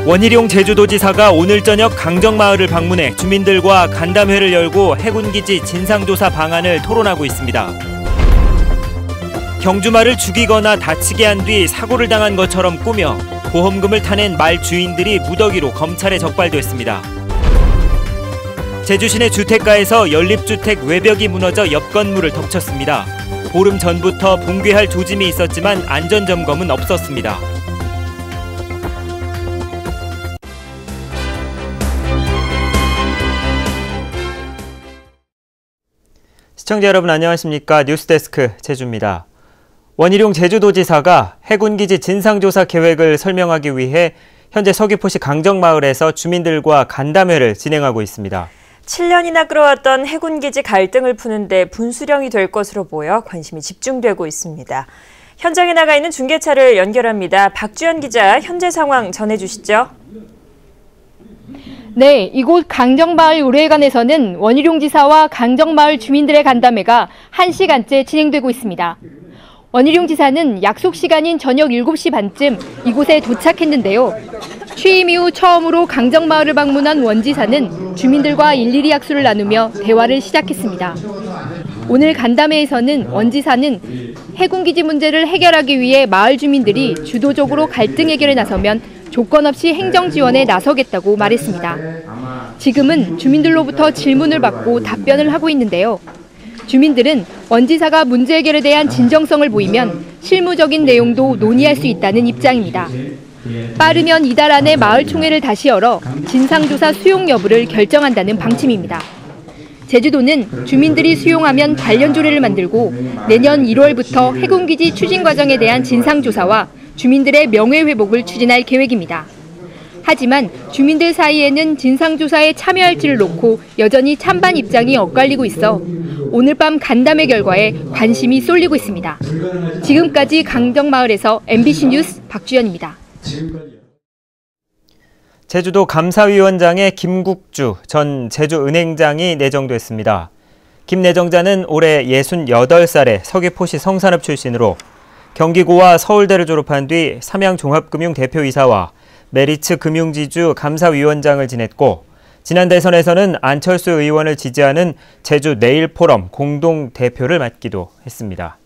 원희룡 제주도지사가 오늘 저녁 강정마을을 방문해 주민들과 간담회를 열고 해군기지 진상조사 방안을 토론하고 있습니다. 경주말을 죽이거나 다치게 한 뒤 사고를 당한 것처럼 꾸며 보험금을 타낸 말 주인들이 무더기로 검찰에 적발됐습니다. 제주 시내 주택가에서 연립주택 외벽이 무너져 옆 건물을 덮쳤습니다. 보름 전부터 붕괴할 조짐이 있었지만 안전점검은 없었습니다. 시청자 여러분 안녕하십니까? 뉴스데스크 제주입니다. 원희룡 제주도지사가 해군기지 진상조사 계획을 설명하기 위해 현재 서귀포시 강정마을에서 주민들과 간담회를 진행하고 있습니다. 7년이나 끌어왔던 해군기지 갈등을 푸는데 분수령이 될 것으로 보여 관심이 집중되고 있습니다. 현장에 나가 있는 중계차를 연결합니다. 박주연 기자, 현재 상황 전해주시죠. 네, 이곳 강정마을 의뢰관에서는 원희룡 지사와 강정마을 주민들의 간담회가 1시간째 진행되고 있습니다. 원희룡 지사는 약속 시간인 저녁 7시 반쯤 이곳에 도착했는데요. 취임 이후 처음으로 강정마을을 방문한 원 지사는 주민들과 일일이 약수를 나누며 대화를 시작했습니다. 오늘 간담회에서는 원 지사는 해군기지 문제를 해결하기 위해 마을 주민들이 주도적으로 갈등 해결에 나서면 조건 없이 행정 지원에 나서겠다고 말했습니다. 지금은 주민들로부터 질문을 받고 답변을 하고 있는데요. 주민들은 원 지사가 문제 해결에 대한 진정성을 보이면 실무적인 내용도 논의할 수 있다는 입장입니다. 빠르면 이달 안에 마을 총회를 다시 열어 진상조사 수용 여부를 결정한다는 방침입니다. 제주도는 주민들이 수용하면 관련 조례를 만들고 내년 1월부터 해군기지 추진 과정에 대한 진상조사와 주민들의 명예회복을 추진할 계획입니다. 하지만 주민들 사이에는 진상조사에 참여할지를 놓고 여전히 찬반 입장이 엇갈리고 있어 오늘 밤 간담회 결과에 관심이 쏠리고 있습니다. 지금까지 강정마을에서 MBC 뉴스 박주연입니다. 제주도 감사위원장에 김국주 전 제주은행장이 내정됐습니다. 김 내정자는 올해 68살의 서귀포시 성산읍 출신으로 경기고와 서울대를 졸업한 뒤 삼양종합금융 대표이사와 메리츠 금융지주 감사위원장을 지냈고 지난 대선에서는 안철수 의원을 지지하는 제주 네일포럼 공동대표를 맡기도 했습니다.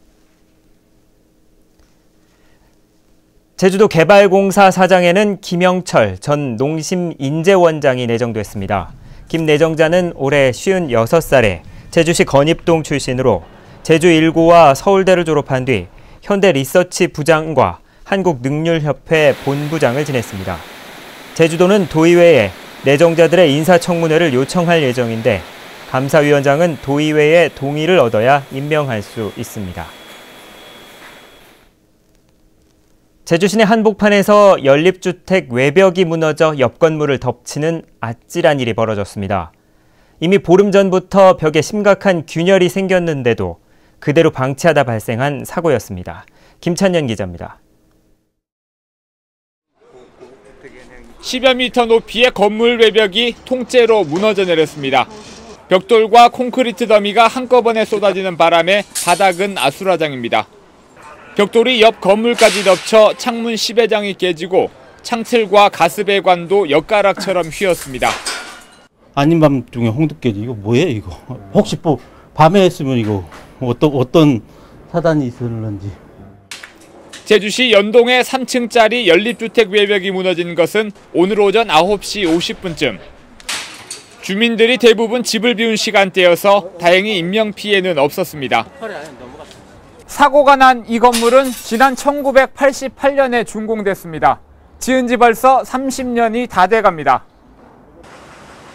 제주도 개발공사 사장에는 김영철 전 농심인재원장이 내정됐습니다. 김 내정자는 올해 56살에 제주시 건입동 출신으로 제주 1고와 서울대를 졸업한 뒤 현대리서치 부장과 한국능률협회 본부장을 지냈습니다. 제주도는 도의회에 내정자들의 인사청문회를 요청할 예정인데 감사위원장은 도의회의 동의를 얻어야 임명할 수 있습니다. 제주시내 한복판에서 연립주택 외벽이 무너져 옆 건물을 덮치는 아찔한 일이 벌어졌습니다. 이미 보름 전부터 벽에 심각한 균열이 생겼는데도 그대로 방치하다 발생한 사고였습니다. 김찬년 기자입니다. 10여 미터 높이의 건물 외벽이 통째로 무너져 내렸습니다. 벽돌과 콘크리트 더미가 한꺼번에 쏟아지는 바람에 바닥은 아수라장입니다. 벽돌이 옆 건물까지 덮쳐 창문 10회장이 깨지고 창틀과 가스배관도 엿가락처럼 휘었습니다. 아닌 밤중에 홍두 깨지. 이거 뭐예요 이거? 혹시 뭐 밤에 했으면 이거 어떤 사단이 있었는지. 제주시 연동의 3층짜리 연립주택 외벽이 무너진 것은 오늘 오전 9시 50분쯤. 주민들이 대부분 집을 비운 시간대여서 다행히 인명피해는 없었습니다. 사고가 난 이 건물은 지난 1988년에 준공됐습니다. 지은 지 벌써 30년이 다 돼갑니다.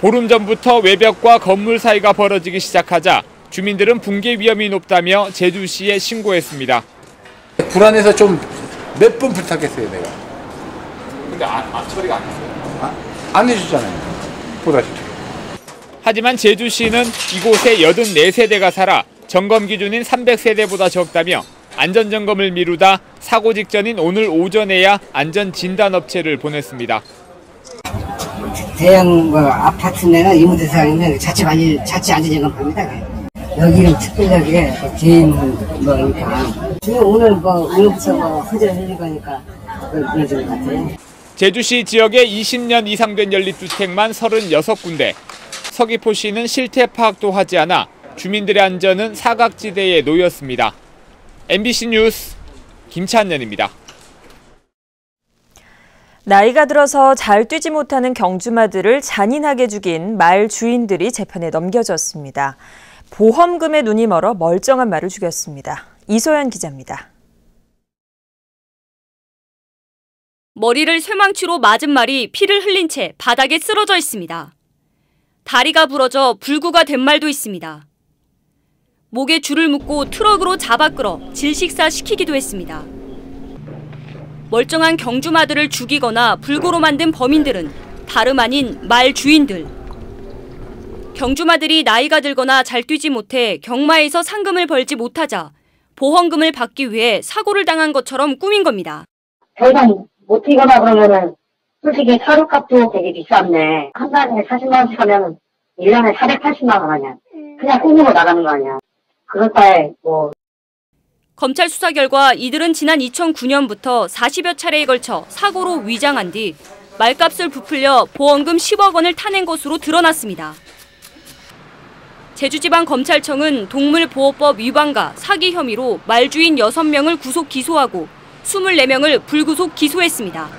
보름 전부터 외벽과 건물 사이가 벌어지기 시작하자 주민들은 붕괴 위험이 높다며 제주시에 신고했습니다. 불안해서 좀 몇 번 부탁했어요, 내가. 근데 처리가 안 됐어요? 안 해주잖아요. 보다시피. 하지만 제주시는 이곳에 84세대가 살아 점검 기준인 300세대보다 적다며 안전점검을 미루다 사고 직전인 오늘 오전에야 안전진단업체를 보냈습니다. 대형 아파트 내나 이모대사이면 자체 안전점검합니다. 여기는 특별하게 개인 거니까 오늘부터 허전해질 거니까 그러는 것 같아요. 제주시 지역에 20년 이상 된 연립주택만 36군데, 서귀포시는 실태 파악도 하지 않아 주민들의 안전은 사각지대에 놓였습니다. MBC 뉴스 김찬년입니다. 나이가 들어서 잘 뛰지 못하는 경주마들을 잔인하게 죽인 말 주인들이 재판에 넘겨졌습니다. 보험금에 눈이 멀어 멀쩡한 말을 죽였습니다. 이소연 기자입니다. 머리를 쇠망치로 맞은 말이 피를 흘린 채 바닥에 쓰러져 있습니다. 다리가 부러져 불구가 된 말도 있습니다. 목에 줄을 묶고 트럭으로 잡아 끌어 질식사 시키기도 했습니다. 멀쩡한 경주마들을 죽이거나 불구로 만든 범인들은 다름 아닌 말 주인들. 경주마들이 나이가 들거나 잘 뛰지 못해 경마에서 상금을 벌지 못하자 보험금을 받기 위해 사고를 당한 것처럼 꾸민 겁니다. 더 이상 못 뛰거나 그러면은 솔직히 사료값도 되게 비싼데 한 달에 40만 원씩 하면 1년에 480만 원 아니야. 그냥 꿈으로 나가는 거 아니야. 그럴 바에 뭐. 검찰 수사 결과 이들은 지난 2009년부터 40여 차례에 걸쳐 사고로 위장한 뒤 말값을 부풀려 보험금 10억 원을 타낸 것으로 드러났습니다. 제주지방검찰청은 동물보호법 위반과 사기 혐의로 말주인 6명을 구속 기소하고 24명을 불구속 기소했습니다.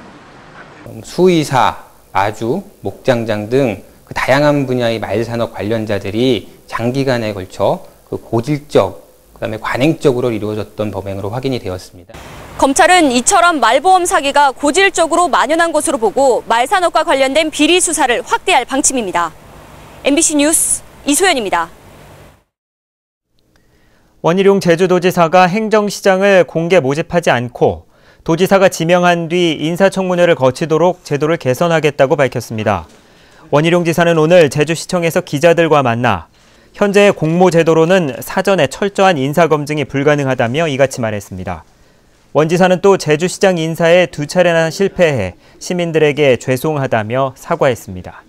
수의사, 마주, 목장장 등 그 다양한 분야의 말산업 관련자들이 장기간에 걸쳐 그 고질적, 그다음에 관행적으로 이루어졌던 범행으로 확인이 되었습니다. 검찰은 이처럼 말보험 사기가 고질적으로 만연한 것으로 보고 말산업과 관련된 비리 수사를 확대할 방침입니다. MBC 뉴스 이소연입니다. 원희룡 제주도지사가 행정시장을 공개 모집하지 않고 도지사가 지명한 뒤 인사청문회를 거치도록 제도를 개선하겠다고 밝혔습니다. 원희룡 지사는 오늘 제주시청에서 기자들과 만나 현재의 공모제도로는 사전에 철저한 인사검증이 불가능하다며 이같이 말했습니다. 원 지사는 또 제주시장 인사에 2차례나 실패해 시민들에게 죄송하다며 사과했습니다.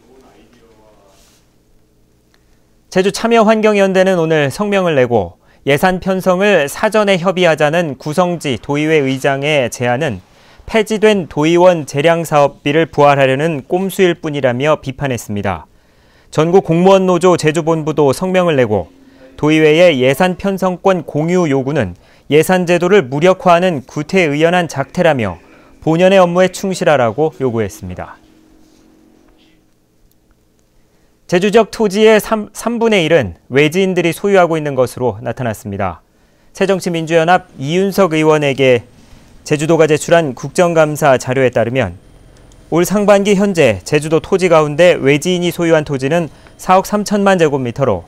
제주참여환경연대는 오늘 성명을 내고 예산 편성을 사전에 협의하자는 구성지 도의회 의장의 제안은 폐지된 도의원 재량사업비를 부활하려는 꼼수일 뿐이라며 비판했습니다. 전국공무원노조 제주본부도 성명을 내고 도의회의 예산 편성권 공유 요구는 예산 제도를 무력화하는 구태의연한 작태라며 본연의 업무에 충실하라고 요구했습니다. 제주 지역 토지의 3분의 1은 외지인들이 소유하고 있는 것으로 나타났습니다. 새정치민주연합 이윤석 의원에게 제주도가 제출한 국정감사 자료에 따르면 올 상반기 현재 제주도 토지 가운데 외지인이 소유한 토지는 4억 3천만 제곱미터로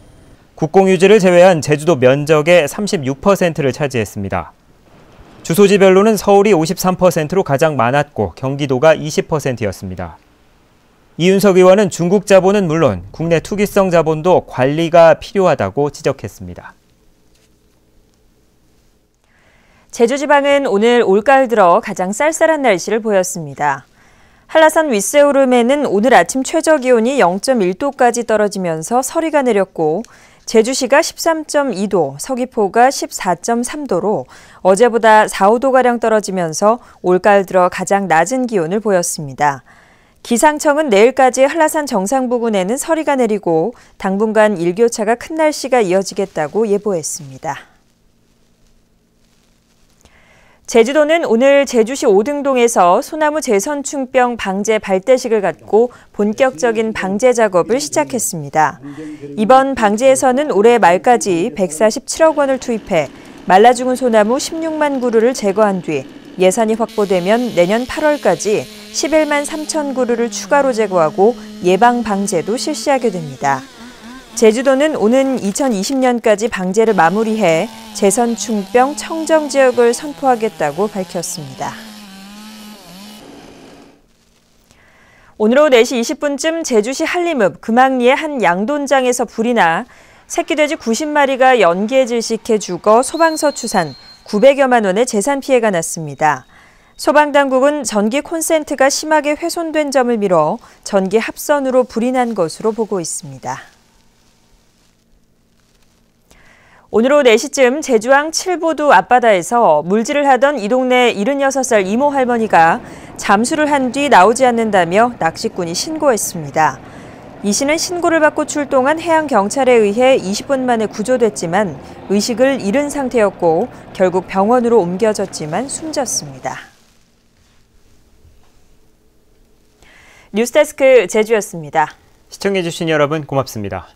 국공유지를 제외한 제주도 면적의 36%를 차지했습니다. 주소지별로는 서울이 53%로 가장 많았고 경기도가 20%였습니다. 이윤석 의원은 중국 자본은 물론 국내 투기성 자본도 관리가 필요하다고 지적했습니다. 제주지방은 오늘 올가을 들어 가장 쌀쌀한 날씨를 보였습니다. 한라산 윗세오름에는 오늘 아침 최저기온이 0.1도까지 떨어지면서 서리가 내렸고 제주시가 13.2도, 서귀포가 14.3도로 어제보다 4, 5도가량 떨어지면서 올가을 들어 가장 낮은 기온을 보였습니다. 기상청은 내일까지 한라산 정상 부근에는 서리가 내리고 당분간 일교차가 큰 날씨가 이어지겠다고 예보했습니다. 제주도는 오늘 제주시 오등동에서 소나무 재선충병 방제 발대식을 갖고 본격적인 방제 작업을 시작했습니다. 이번 방제에서는 올해 말까지 147억 원을 투입해 말라 죽은 소나무 16만 그루를 제거한 뒤 예산이 확보되면 내년 8월까지 11만 3천 그루를 추가로 제거하고 예방 방제도 실시하게 됩니다. 제주도는 오는 2020년까지 방제를 마무리해 재선충병 청정 지역을 선포하겠다고 밝혔습니다. 오늘 오후 4시 20분쯤 제주시 한림읍 금악리의 한 양돈장에서 불이 나 새끼 돼지 90마리가 연기에 질식해 죽어 소방서 추산 900여만 원의 재산 피해가 났습니다. 소방당국은 전기 콘센트가 심하게 훼손된 점을 미뤄 전기 합선으로 불이 난 것으로 보고 있습니다. 오늘 오후 4시쯤 제주항 칠보두 앞바다에서 물질을 하던 이 동네 76살 이모 할머니가 잠수를 한 뒤 나오지 않는다며 낚시꾼이 신고했습니다. 이 씨는 신고를 받고 출동한 해양경찰에 의해 20분 만에 구조됐지만 의식을 잃은 상태였고 결국 병원으로 옮겨졌지만 숨졌습니다. 뉴스데스크 제주였습니다. 시청해주신 여러분 고맙습니다.